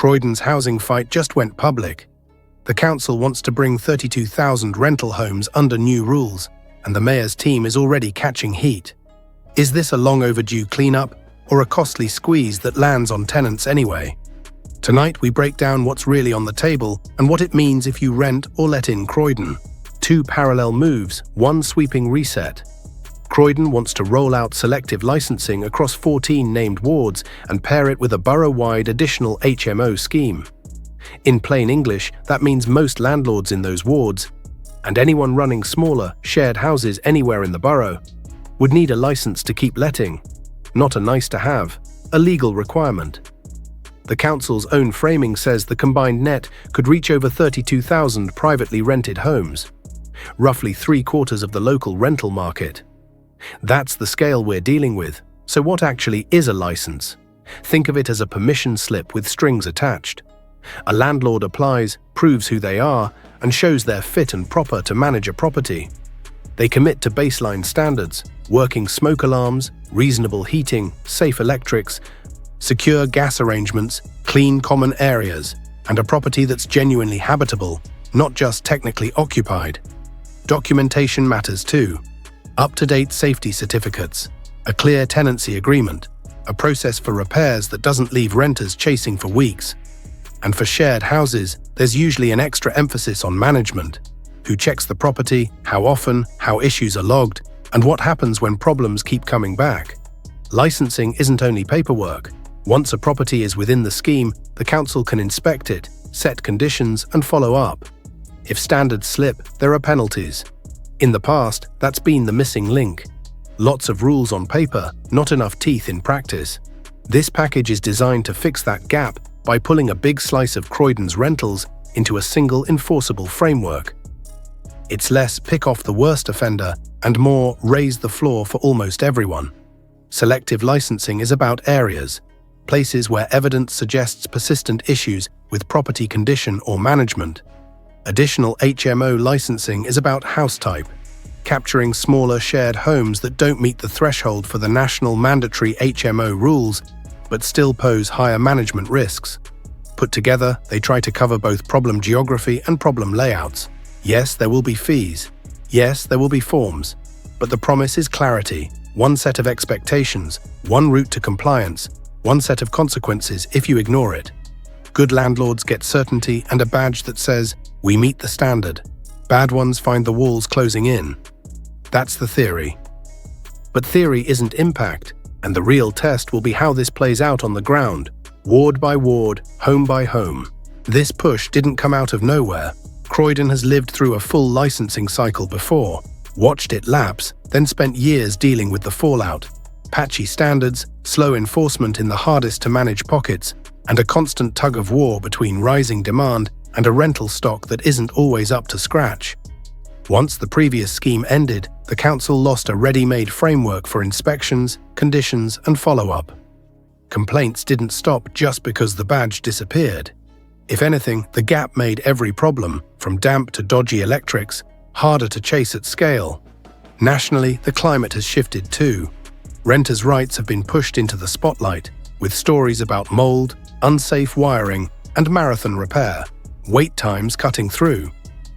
Croydon's housing fight just went public. The council wants to bring 32,000 rental homes under new rules, and the mayor's team is already catching heat. Is this a long-overdue cleanup or a costly squeeze that lands on tenants anyway? Tonight we break down what's really on the table and what it means if you rent or let in Croydon. 2 parallel moves, 1 sweeping reset. Croydon wants to roll out selective licensing across 14 named wards and pair it with a borough-wide additional HMO scheme. In plain English, that means most landlords in those wards, and anyone running smaller, shared houses anywhere in the borough, would need a license to keep letting. Not a nice-to-have, a legal requirement. The council's own framing says the combined net could reach over 32,000 privately rented homes, roughly 3/4 of the local rental market. That's the scale we're dealing with. So what actually is a license? Think of it as a permission slip with strings attached. A landlord applies, proves who they are, and shows they're fit and proper to manage a property. They commit to baseline standards, working smoke alarms, reasonable heating, safe electrics, secure gas arrangements, clean common areas, and a property that's genuinely habitable, not just technically occupied. Documentation matters too. Up-to-date safety certificates, a clear tenancy agreement, a process for repairs that doesn't leave renters chasing for weeks. And for shared houses, there's usually an extra emphasis on management. Who checks the property, how often, how issues are logged, and what happens when problems keep coming back. Licensing isn't only paperwork. Once a property is within the scheme, the council can inspect it, set conditions, and follow up. If standards slip, there are penalties. In the past, that's been the missing link. Lots of rules on paper, not enough teeth in practice. This package is designed to fix that gap by pulling a big slice of Croydon's rentals into a single enforceable framework. It's less pick off the worst offender and more raise the floor for almost everyone. Selective licensing is about areas, places where evidence suggests persistent issues with property condition or management. Additional HMO licensing is about house type, capturing smaller shared homes that don't meet the threshold for the national mandatory HMO rules but still pose higher management risks. Put together, they try to cover both problem geography and problem layouts. Yes, there will be fees. Yes, there will be forms. But the promise is clarity, one set of expectations, one route to compliance, one set of consequences if you ignore it. Good landlords get certainty and a badge that says, "We meet the standard." Bad ones find the walls closing in. That's the theory. But theory isn't impact, and the real test will be how this plays out on the ground, ward by ward, home by home. This push didn't come out of nowhere. Croydon has lived through a full licensing cycle before, watched it lapse, then spent years dealing with the fallout. Patchy standards, slow enforcement in the hardest-to-manage pockets, and a constant tug-of-war between rising demand and a rental stock that isn't always up to scratch. Once the previous scheme ended, the council lost a ready-made framework for inspections, conditions, and follow-up. Complaints didn't stop just because the badge disappeared. If anything, the gap made every problem, from damp to dodgy electrics, harder to chase at scale. Nationally, the climate has shifted too. Renters' rights have been pushed into the spotlight, with stories about mold, unsafe wiring, and marathon repair. Wait times cutting through.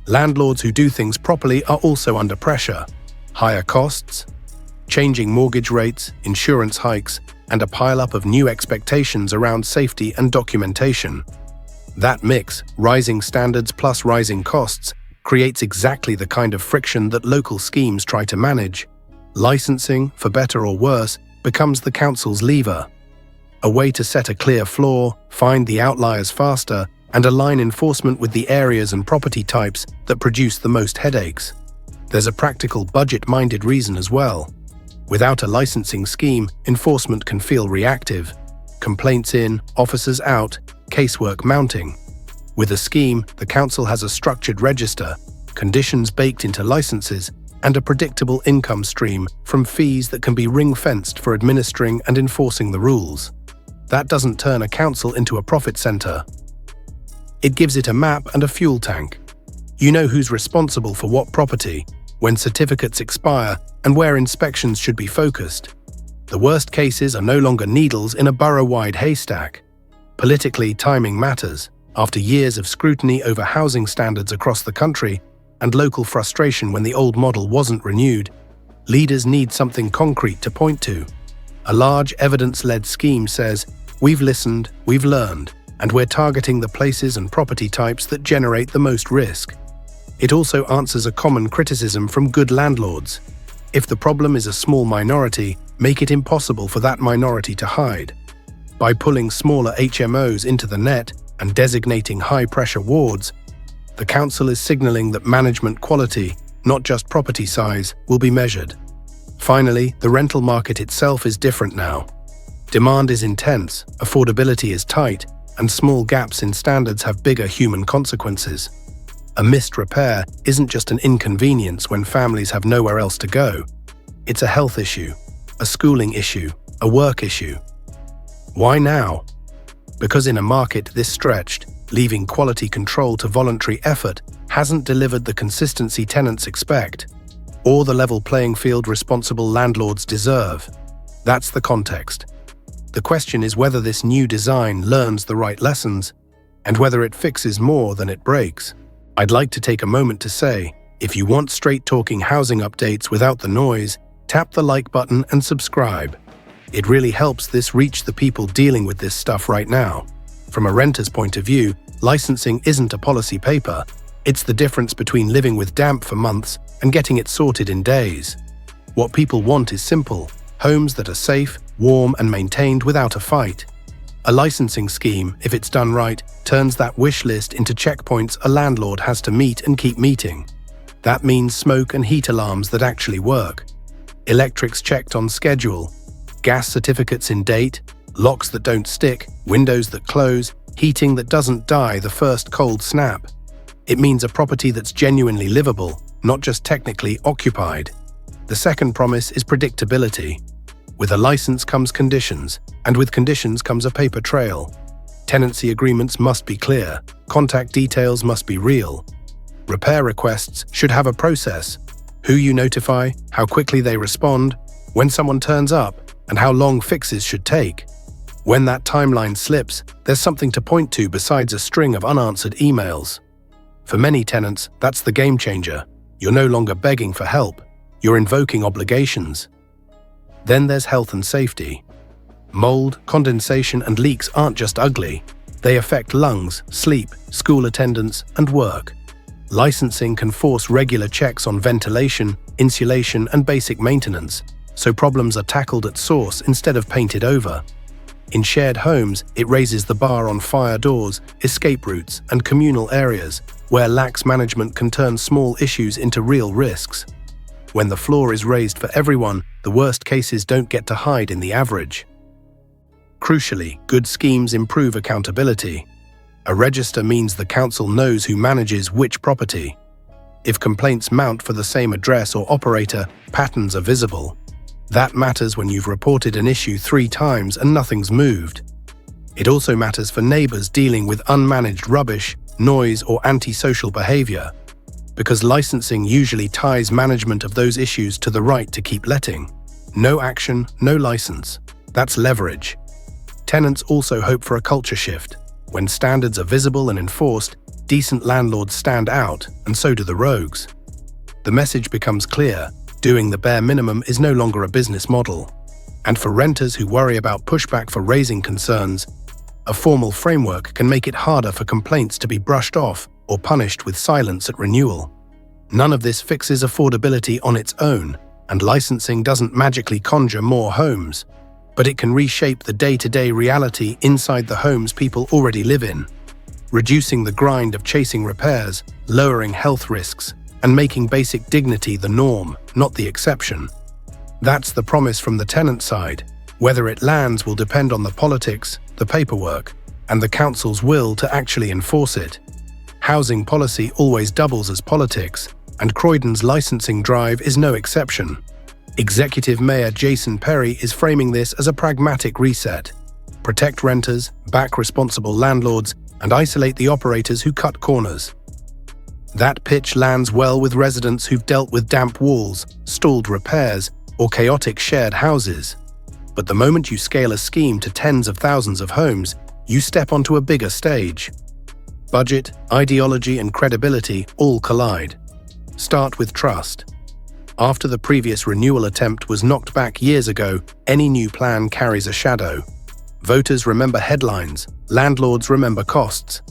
Landlords who do things properly are also under pressure. Higher costs, changing mortgage rates, insurance hikes, and a pile-up of new expectations around safety and documentation. That mix, rising standards plus rising costs, creates exactly the kind of friction that local schemes try to manage. Licensing, for better or worse, becomes the council's lever. A way to set a clear floor, find the outliers faster, and align enforcement with the areas and property types that produce the most headaches. There's a practical, budget-minded reason as well. Without a licensing scheme, enforcement can feel reactive. Complaints in, officers out, casework mounting. With a scheme, the council has a structured register, conditions baked into licenses, and a predictable income stream from fees that can be ring-fenced for administering and enforcing the rules. That doesn't turn a council into a profit center. It gives it a map and a fuel tank. You know who's responsible for what property, when certificates expire, and where inspections should be focused. The worst cases are no longer needles in a borough-wide haystack. Politically, timing matters. After years of scrutiny over housing standards across the country and local frustration when the old model wasn't renewed, leaders need something concrete to point to. A large evidence-led scheme says, "We've listened, we've learned, and we're targeting the places and property types that generate the most risk." It also answers a common criticism from good landlords. If the problem is a small minority, make it impossible for that minority to hide. By pulling smaller HMOs into the net and designating high-pressure wards, the council is signaling that management quality, not just property size, will be measured. Finally, the rental market itself is different now. Demand is intense, affordability is tight, and small gaps in standards have bigger human consequences. A missed repair isn't just an inconvenience when families have nowhere else to go. It's a health issue, a schooling issue, a work issue. Why now? Because in a market this stretched, leaving quality control to voluntary effort hasn't delivered the consistency tenants expect, or the level playing field responsible landlords deserve. That's the context. The question is whether this new design learns the right lessons, and whether it fixes more than it breaks. I'd like to take a moment to say, if you want straight-talking housing updates without the noise, tap the like button and subscribe. It really helps this reach the people dealing with this stuff right now. From a renter's point of view, licensing isn't a policy paper. It's the difference between living with damp for months and getting it sorted in days. What people want is simple: homes that are safe, warm, and maintained without a fight. A licensing scheme, if it's done right, turns that wish list into checkpoints a landlord has to meet and keep meeting. That means smoke and heat alarms that actually work, electrics checked on schedule, gas certificates in date, locks that don't stick, windows that close, heating that doesn't die the first cold snap. It means a property that's genuinely livable, not just technically occupied. The second promise is predictability. With a license comes conditions, and with conditions comes a paper trail. Tenancy agreements must be clear, contact details must be real. Repair requests should have a process: who you notify, how quickly they respond, when someone turns up, and how long fixes should take. When that timeline slips, there's something to point to besides a string of unanswered emails. For many tenants, that's the game changer. You're no longer begging for help, you're invoking obligations. Then there's health and safety. Mold, condensation, and leaks aren't just ugly. They affect lungs, sleep, school attendance, and work. Licensing can force regular checks on ventilation, insulation, and basic maintenance, so problems are tackled at source instead of painted over. In shared homes, it raises the bar on fire doors, escape routes, and communal areas, where lax management can turn small issues into real risks. When the floor is raised for everyone, the worst cases don't get to hide in the average. Crucially, good schemes improve accountability. A register means the council knows who manages which property. If complaints mount for the same address or operator, patterns are visible. That matters when you've reported an issue 3 times and nothing's moved. It also matters for neighbors dealing with unmanaged rubbish, noise, or antisocial behavior, because licensing usually ties management of those issues to the right to keep letting. No action, no license. That's leverage. Tenants also hope for a culture shift. When standards are visible and enforced, decent landlords stand out, and so do the rogues. The message becomes clear: doing the bare minimum is no longer a business model. And for renters who worry about pushback for raising concerns, a formal framework can make it harder for complaints to be brushed off or punished with silence at renewal. None of this fixes affordability on its own, and licensing doesn't magically conjure more homes, but it can reshape the day-to-day reality inside the homes people already live in, reducing the grind of chasing repairs, lowering health risks, and making basic dignity the norm, not the exception. That's the promise from the tenant side. Whether it lands will depend on the politics, the paperwork, and the council's will to actually enforce it. Housing policy always doubles as politics, and Croydon's licensing drive is no exception. Executive Mayor Jason Perry is framing this as a pragmatic reset: protect renters, back responsible landlords, and isolate the operators who cut corners. That pitch lands well with residents who've dealt with damp walls, stalled repairs, or chaotic shared houses. But the moment you scale a scheme to tens of thousands of homes, you step onto a bigger stage. Budget, ideology, and credibility all collide. Start with trust. After the previous renewal attempt was knocked back years ago, any new plan carries a shadow. Voters remember headlines, landlords remember costs.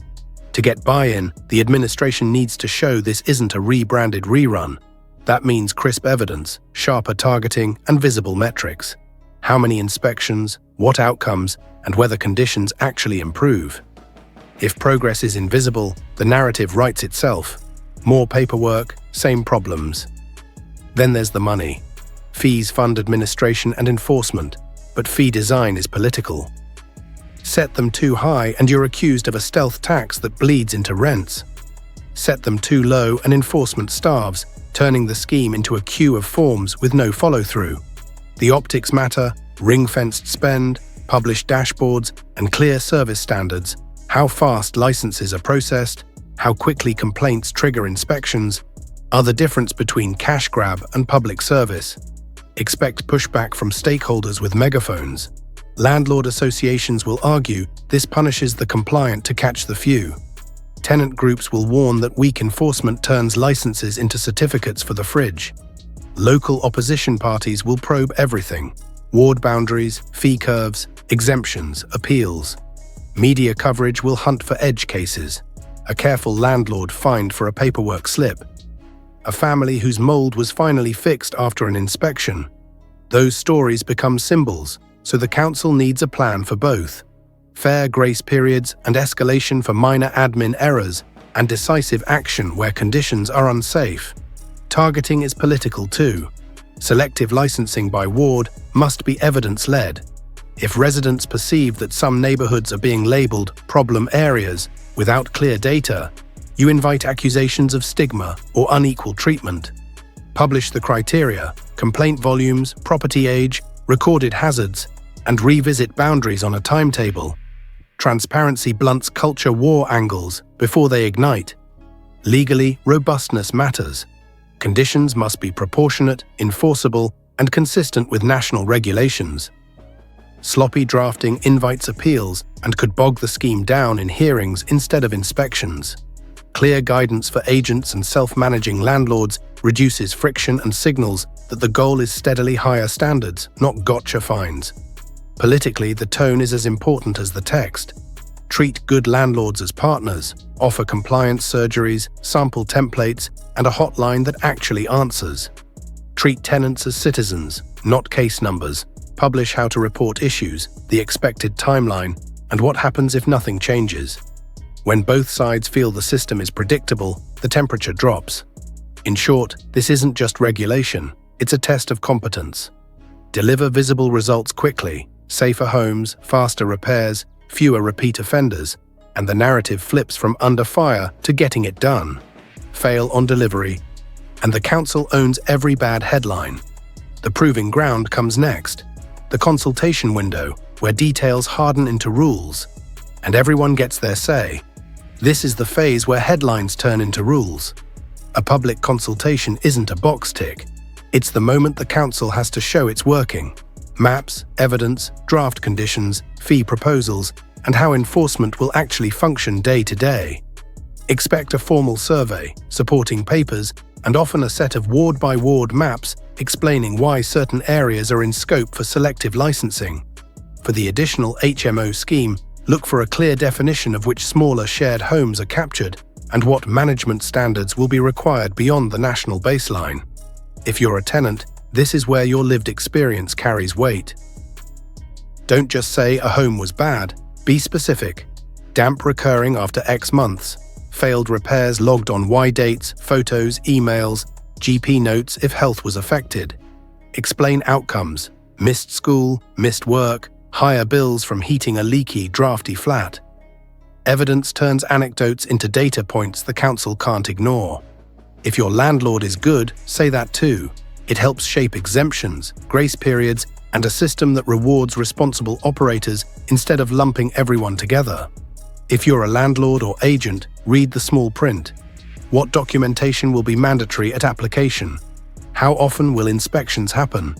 To get buy-in, the administration needs to show this isn't a rebranded rerun. That means crisp evidence, sharper targeting, and visible metrics. How many inspections, what outcomes, and whether conditions actually improve. If progress is invisible, the narrative writes itself. More paperwork, same problems. Then there's the money. Fees fund administration and enforcement, but fee design is political. Set them too high and you're accused of a stealth tax that bleeds into rents. Set them too low and enforcement starves, turning the scheme into a queue of forms with no follow-through. The optics matter, ring-fenced spend, published dashboards, and clear service standards. How fast licenses are processed, how quickly complaints trigger inspections, are the difference between cash grab and public service. Expect pushback from stakeholders with megaphones. Landlord associations will argue this punishes the compliant to catch the few. Tenant groups will warn that weak enforcement turns licenses into certificates for the fridge. Local opposition parties will probe everything: ward boundaries, fee curves, exemptions, appeals. Media coverage will hunt for edge cases. A careful landlord fined for a paperwork slip. A family whose mold was finally fixed after an inspection. Those stories become symbols, so the council needs a plan for both. Fair grace periods and escalation for minor admin errors, and decisive action where conditions are unsafe. Targeting is political too. Selective licensing by ward must be evidence-led. If residents perceive that some neighborhoods are being labeled problem areas without clear data, you invite accusations of stigma or unequal treatment. Publish the criteria, complaint volumes, property age, recorded hazards, and revisit boundaries on a timetable. Transparency blunts culture war angles before they ignite. Legally, robustness matters. Conditions must be proportionate, enforceable, and consistent with national regulations. Sloppy drafting invites appeals and could bog the scheme down in hearings instead of inspections. Clear guidance for agents and self-managing landlords reduces friction and signals that the goal is steadily higher standards, not gotcha fines. Politically, the tone is as important as the text. Treat good landlords as partners, offer compliance surgeries, sample templates, and a hotline that actually answers. Treat tenants as citizens, not case numbers. Publish how to report issues, the expected timeline, and what happens if nothing changes. When both sides feel the system is predictable, the temperature drops. In short, this isn't just regulation, it's a test of competence. Deliver visible results quickly, safer homes, faster repairs, fewer repeat offenders, and the narrative flips from under fire to getting it done. Fail on delivery, and the council owns every bad headline. The proving ground comes next. The consultation window, where details harden into rules, and everyone gets their say. This is the phase where headlines turn into rules. A public consultation isn't a box tick. It's the moment the council has to show it's working. Maps, evidence, draft conditions, fee proposals, and how enforcement will actually function day to day. Expect a formal survey, supporting papers, and often a set of ward-by-ward maps explaining why certain areas are in scope for selective licensing. For the additional HMO scheme, look for a clear definition of which smaller shared homes are captured and what management standards will be required beyond the national baseline. If you're a tenant, this is where your lived experience carries weight. Don't just say a home was bad, be specific. Damp recurring after X months, failed repairs logged on Y dates, photos, emails, GP notes if health was affected. Explain outcomes: missed school, missed work, higher bills from heating a leaky, drafty flat. Evidence turns anecdotes into data points the council can't ignore. If your landlord is good, say that too. It helps shape exemptions, grace periods, and a system that rewards responsible operators instead of lumping everyone together. If you're a landlord or agent, read the small print. What documentation will be mandatory at application? How often will inspections happen?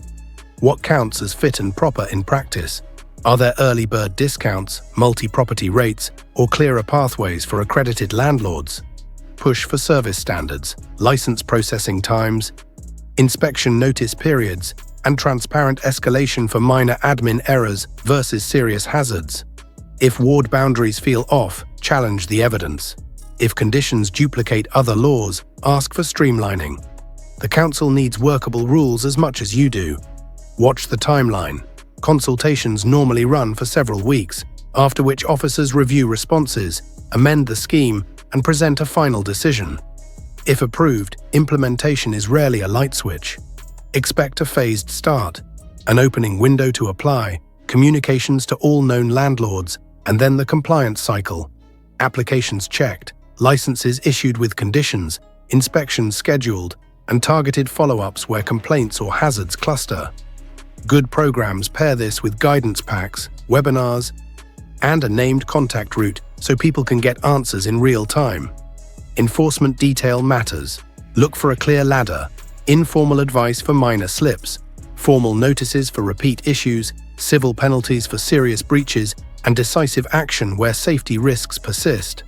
What counts as fit and proper in practice? Are there early bird discounts, multi-property rates, or clearer pathways for accredited landlords? Push for service standards, license processing times, inspection notice periods, and transparent escalation for minor admin errors versus serious hazards. If ward boundaries feel off, challenge the evidence. If conditions duplicate other laws, ask for streamlining. The council needs workable rules as much as you do. Watch the timeline. Consultations normally run for several weeks, after which officers review responses, amend the scheme, and present a final decision. If approved, implementation is rarely a light switch. Expect a phased start, an opening window to apply, communications to all known landlords, and then the compliance cycle. Applications checked, licenses issued with conditions, inspections scheduled, and targeted follow-ups where complaints or hazards cluster. Good programs pair this with guidance packs, webinars, and a named contact route so people can get answers in real time. Enforcement detail matters. Look for a clear ladder, informal advice for minor slips, formal notices for repeat issues, civil penalties for serious breaches, and decisive action where safety risks persist.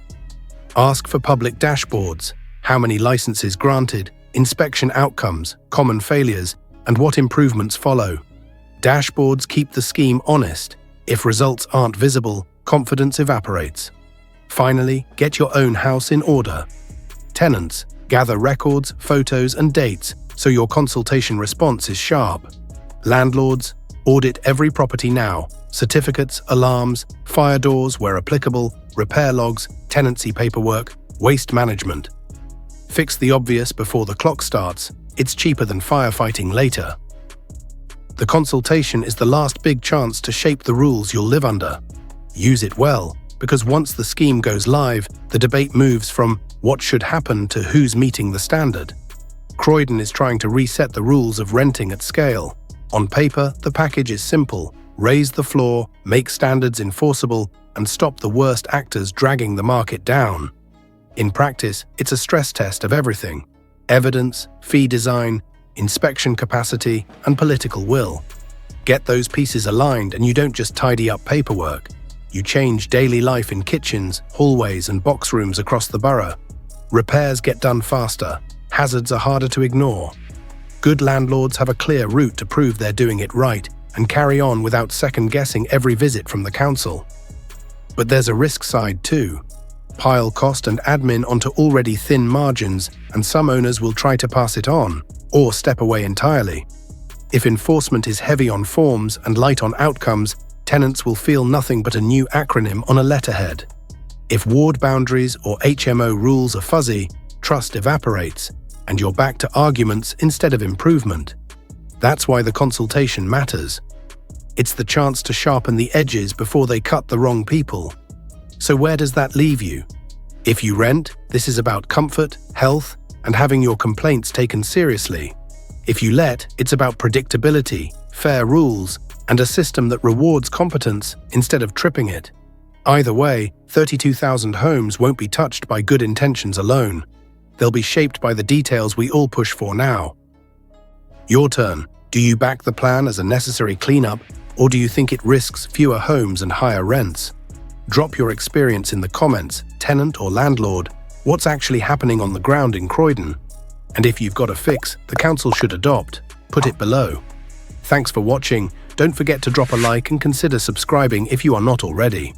Ask for public dashboards, how many licenses granted, inspection outcomes, common failures, and what improvements follow. Dashboards keep the scheme honest. If results aren't visible, confidence evaporates. Finally, get your own house in order. Tenants, gather records, photos, and dates so your consultation response is sharp. Landlords, audit every property now. Certificates, alarms, fire doors where applicable, repair logs, tenancy paperwork, waste management. Fix the obvious before the clock starts. It's cheaper than firefighting later. The consultation is the last big chance to shape the rules you'll live under. Use it well, because once the scheme goes live, the debate moves from what should happen to who's meeting the standard. Croydon is trying to reset the rules of renting at scale. On paper, the package is simple: raise the floor, make standards enforceable, and stop the worst actors dragging the market down. In practice, it's a stress test of everything: evidence, fee design, inspection capacity, and political will. Get those pieces aligned and you don't just tidy up paperwork. You change daily life in kitchens, hallways, and box rooms across the borough. Repairs get done faster. Hazards are harder to ignore. Good landlords have a clear route to prove they're doing it right and carry on without second-guessing every visit from the council. But there's a risk side too. Pile cost and admin onto already thin margins, and some owners will try to pass it on or step away entirely. If enforcement is heavy on forms and light on outcomes, tenants will feel nothing but a new acronym on a letterhead. If ward boundaries or HMO rules are fuzzy, trust evaporates, and you're back to arguments instead of improvement. That's why the consultation matters. It's the chance to sharpen the edges before they cut the wrong people. So where does that leave you? If you rent, this is about comfort, health, and having your complaints taken seriously. If you let, it's about predictability, fair rules, and a system that rewards competence instead of tripping it. Either way, 32,000 homes won't be touched by good intentions alone. They'll be shaped by the details we all push for now. Your turn. Do you back the plan as a necessary cleanup, or do you think it risks fewer homes and higher rents? Drop your experience in the comments, tenant or landlord. What's actually happening on the ground in Croydon? And if you've got a fix the council should adopt, put it below. Thanks for watching. Don't forget to drop a like and consider subscribing if you are not already.